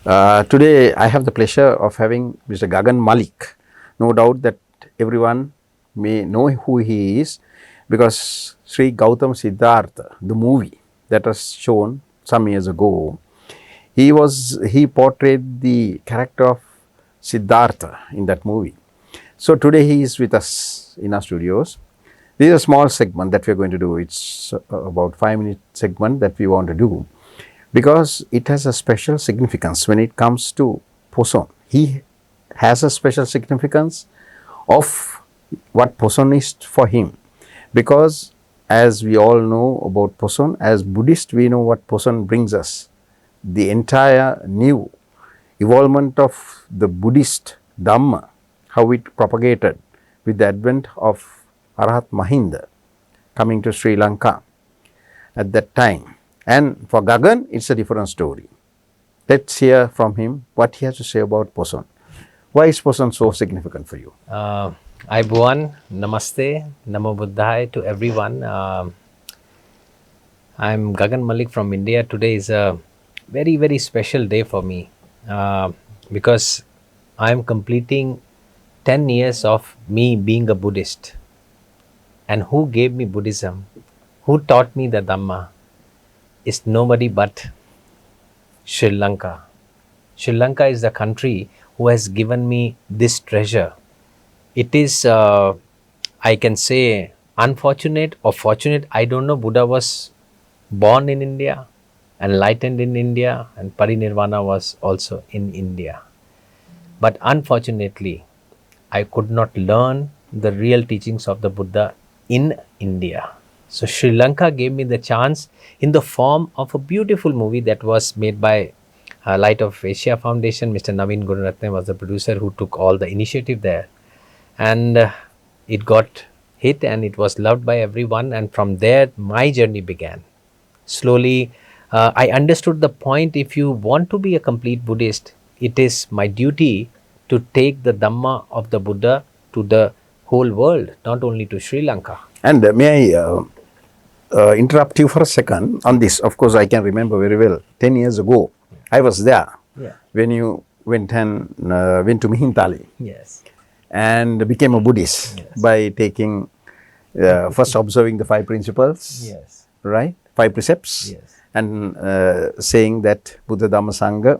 Today, I have the pleasure of having Mr. Gagan Malik. No doubt that everyone may know who he is because Sri Gautam Siddhartha, the movie that was shown some years ago, he portrayed the character of Siddhartha in that movie. So today he is with us in our studios. This is a small segment that we are going to do. It's about 5-minute segment that we want to do because it has a special significance when it comes to Poson. He has a special significance of what Poson is for him, because as we all know about Poson, as Buddhist we know what Poson brings us. The entire new evolvement of the Buddhist Dhamma, how it propagated with the advent of Arahat Mahinda coming to Sri Lanka at that time. And for Gagan, it's a different story. Let's hear from him what he has to say about Poson. Why is Poson so significant for you? Aibuan, Namaste, Namo Buddhaya to everyone. I'm Gagan Malik from India. Today is a very, very special day for me because I'm completing 10 years of me being a Buddhist. And who gave me Buddhism, who taught me the Dhamma, is nobody but Sri Lanka. Sri Lanka is the country who has given me this treasure. It is, I can say, unfortunate or fortunate, I don't know. Buddha was born in India, enlightened in India, and Parinirvana was also in India. But unfortunately, I could not learn the real teachings of the Buddha in India. So Sri Lanka gave me the chance in the form of a beautiful movie that was made by Light of Asia Foundation. Mr. Naveen Gururatne was the producer who took all the initiative there. And it got hit and it was loved by everyone. And from there, my journey began. Slowly, I understood the point. If you want to be a complete Buddhist, it is my duty to take the Dhamma of the Buddha to the whole world, not only to Sri Lanka. And may I interrupt you for a second on this? Of course, I can remember very well. 10 years ago, I was there when you went to Mihintale. Yes. And became a Buddhist by taking, first observing the 5 principles, right? 5 precepts, and saying that Buddha Dhamma Sangha,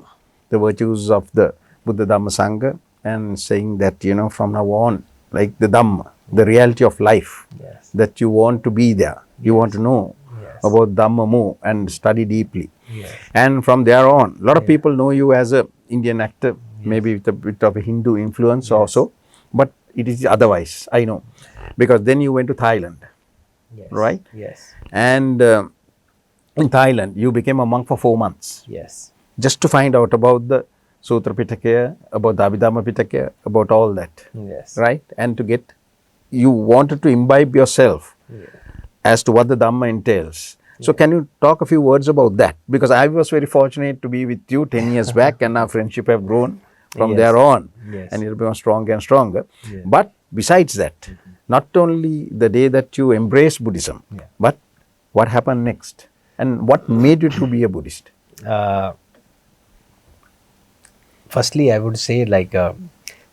the virtues of the Buddha Dhamma Sangha, and saying that, from now on, like the Dhamma, the reality of life, that you want to be there, you want to know about Dhamma more and study deeply. And from there on, a lot of people know you as a Indian actor, maybe with a bit of a Hindu influence also, but it is otherwise, I know, because then you went to Thailand, right? Yes. And in Thailand, you became a monk for 4 months. Yes. Just to find out about the Sutra Pitaka, about the Abhidhamma Pitaka, about all that, right? And to get, you wanted to imbibe yourself as to what the Dhamma entails. So can you talk a few words about that? Because I was very fortunate to be with you 10 years back and our friendship have grown from there on, and it will become stronger and stronger. But besides that, not only the day that you embraced Buddhism, but what happened next? And what made you to be a Buddhist? Firstly, I would say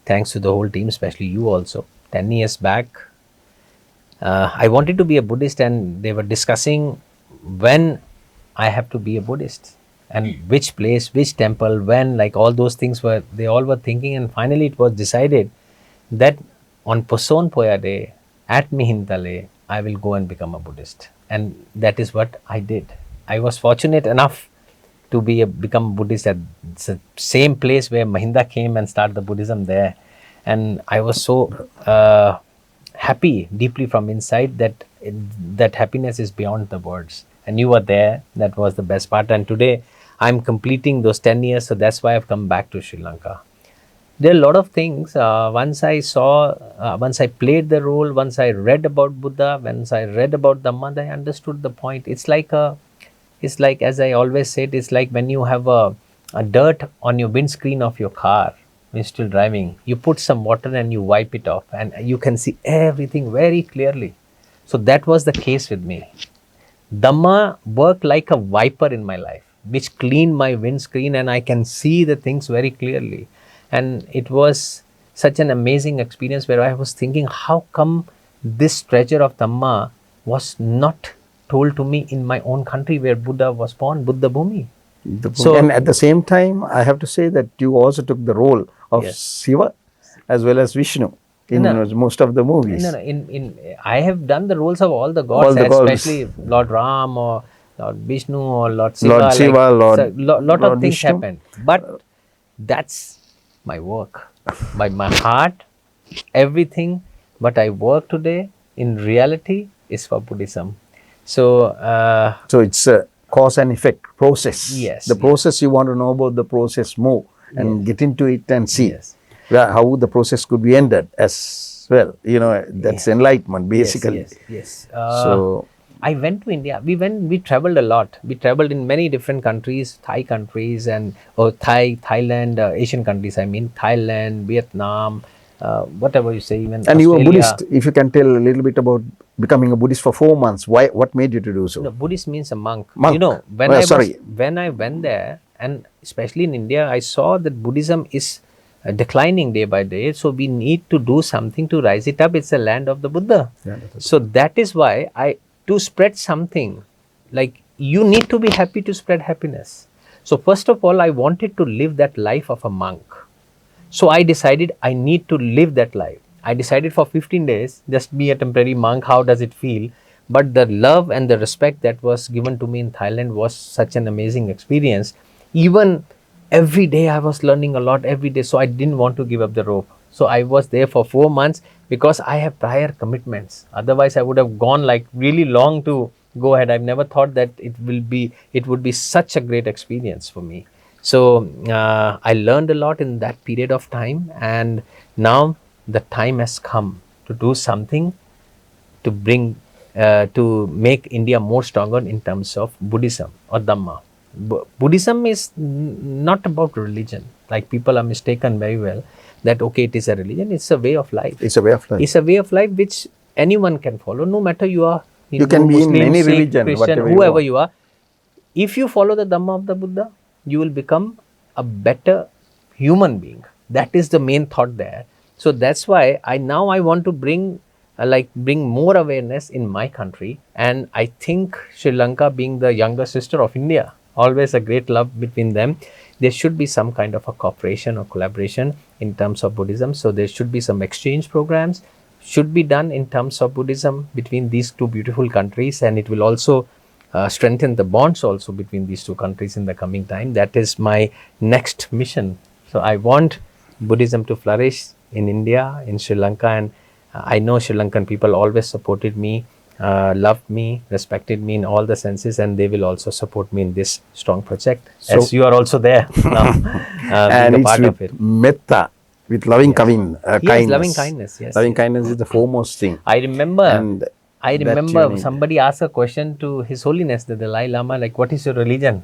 thanks to the whole team, especially you also. 10 years back, I wanted to be a Buddhist and they were discussing when I have to be a Buddhist and which place, which temple, when, like all those things they all were thinking, and finally it was decided that on Poson Poya Day at Mihintale, I will go and become a Buddhist. And that is what I did. I was fortunate enough to become Buddhist at the same place where Mahinda came and started the Buddhism there. And I was so happy deeply from inside that happiness is beyond the words. And you were there. That was the best part. And today I'm completing those 10 years. So that's why I've come back to Sri Lanka. There are a lot of things. Once I played the role, once I read about Buddha, once I read about Dhamma, I understood the point. It's like, as I always said, it's like when you have a dirt on your windscreen of your car, when you're still driving, you put some water and you wipe it off and you can see everything very clearly. So that was the case with me. Dhamma worked like a wiper in my life. which cleaned my windscreen, and I can see the things very clearly. And it was such an amazing experience where I was thinking, how come this treasure of Dhamma was not told to me in my own country where Buddha was born, Buddha Bhumi? So- and at the same time, I have to say that you also took the role of Yes. Shiva as well as Vishnu in No. most of the movies. No, I have done the roles of all the gods, All the gods. especially Lord Ram or Lord Vishnu or Lord Shiva. Lord Shiva, Lord- so lot Lord of things Vishnu. happened. But that's my work. By my heart, everything what I work today in reality is for Buddhism. So, So it's a cause and effect process. Yes, The yes. process, you want to know about the process more and get into it and see Yes. how the process could be ended as well. You know, that's enlightenment basically. Yes. So I went to India. We traveled a lot. We traveled in many different countries, Thai countries and Thailand, Asian countries. I mean, Thailand, Vietnam, whatever you say, even and you were Australia. Buddhist. If you can tell a little bit about becoming a Buddhist for 4 months, why? What made you to do so? No, Buddhist means a monk. Monk. You know, when when I went there, and especially in India, I saw that Buddhism is declining day by day. So we need to do something to rise it up. It's the land of the Buddha. Yeah, that's So that is why to spread something, like you need to be happy to spread happiness. So first of all, I wanted to live that life of a monk. So I decided I need to live that life. I decided for 15 days, just be a temporary monk. How does it feel? But the love and the respect that was given to me in Thailand was such an amazing experience. Even every day I was learning a lot every day. So I didn't want to give up the rope. So I was there for 4 months because I have prior commitments. Otherwise, I would have gone like really long to go ahead. I've never thought that it would be such a great experience for me. So I learned a lot in that period of time, and now the time has come to do something to bring to make India more stronger in terms of Buddhism or Dhamma. Buddhism is not about religion. Like people are mistaken very well that okay, it is a religion. It's a way of life. It's a way of life. It's a way of life which anyone can follow, no matter you are Hindu, You can be in Muslim, any Sikh, religion, Christian, whatever you whoever want. you are. If you follow the Dhamma of the Buddha, you will become a better human being. That is the main thought there. So that's why I want to bring more awareness in my country. And I think Sri Lanka, being the younger sister of India, always a great love between them, there should be some kind of a cooperation or collaboration in terms of Buddhism. So there should be some exchange programs should be done in terms of Buddhism between these two beautiful countries, and it will also strengthen the bonds also between these two countries in the coming time. That is my next mission. So I want Buddhism to flourish in India, in Sri Lanka, and I know Sri Lankan people always supported me, loved me, respected me in all the senses, and they will also support me in this strong project. So- as you are also there now, And being a it's part with of it. metta, with loving kindness. Yes, loving kindness. Yes, Loving yes. kindness is the foremost thing. I remember. And I that remember you need. somebody asked a question to His Holiness the Dalai Lama, like, "What is your religion?"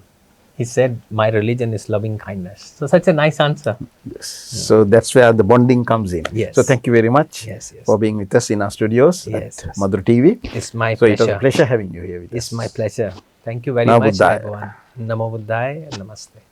He said, "My religion is loving kindness." So such a nice answer. So that's where the bonding comes in. Yes. So thank you very much Yes, yes. for being with us in our studios Yes, at yes. Madura TV. It's my So it was pleasure. a pleasure having you here with It's us. my pleasure. Thank you very Namo much, Buddhaya. everyone. Namo Buddhaya. Namaste.